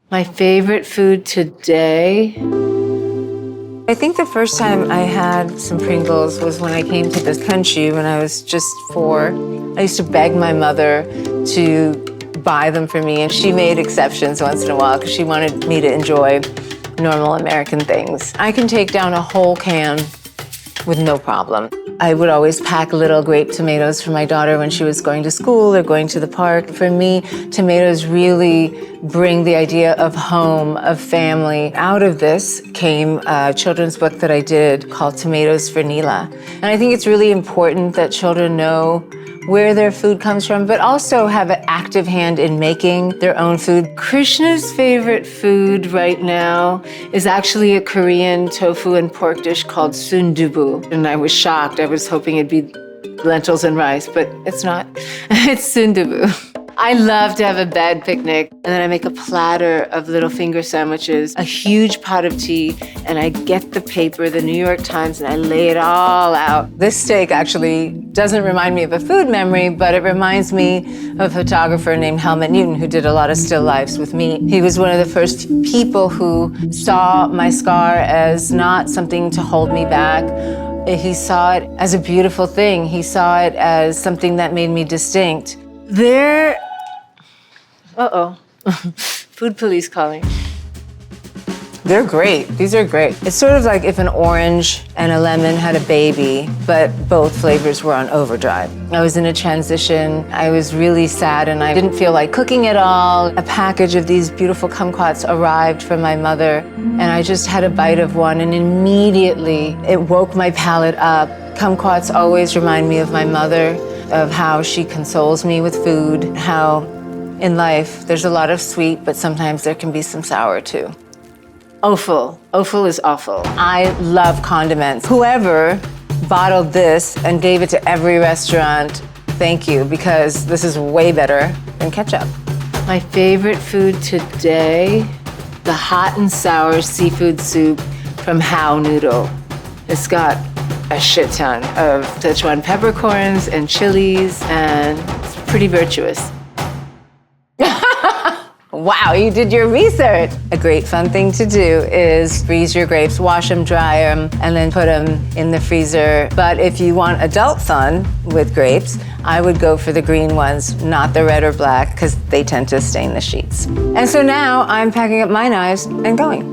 My favorite food today? I think the first time I had some Pringles was when I came to this country when I was just 4. I used to beg my mother to buy them for me, and she made exceptions once in a while because she wanted me to enjoy normal American things. I can take down a whole can with no problem. I would always pack little grape tomatoes for my daughter when she was going to school or going to the park. For me, tomatoes really bring the idea of home, of family. Out of this came a children's book that I did called Tomatoes for Neela. And I think it's really important that children know where their food comes from, but also have an active hand in making their own food. Krishna's favorite food right now is actually a Korean tofu and pork dish called sundubu. And I was shocked. I was hoping it'd be lentils and rice, but it's not. It's sundubu. I love to have a bed picnic, and then I make a platter of little finger sandwiches, a huge pot of tea, and I get the paper, the New York Times, and I lay it all out. This steak actually doesn't remind me of a food memory, but it reminds me of a photographer named Helmut Newton who did a lot of still lifes with me. He was one of the first people who saw my scar as not something to hold me back. He saw it as a beautiful thing. He saw it as something that made me distinct. Food police calling. They're great. These are great. It's sort of like if an orange and a lemon had a baby, but both flavors were on overdrive. I was in a transition. I was really sad and I didn't feel like cooking at all. A package of these beautiful kumquats arrived from my mother, and I just had a bite of one, and immediately it woke my palate up. Kumquats always remind me of my mother, of how she consoles me with food, how in life there's a lot of sweet, but sometimes there can be some sour too. Offal. Offal is awful. I love condiments. Whoever bottled this and gave it to every restaurant, thank you, because this is way better than ketchup. My favorite food today, the hot and sour seafood soup from How Noodle. It's got a shit ton of Sichuan peppercorns and chilies, and it's pretty virtuous. Wow, you did your research. A great fun thing to do is freeze your grapes, wash them, dry them, and then put them in the freezer. But if you want adult fun with grapes, I would go for the green ones, not the red or black, because they tend to stain the sheets. And so now I'm packing up my knives and going.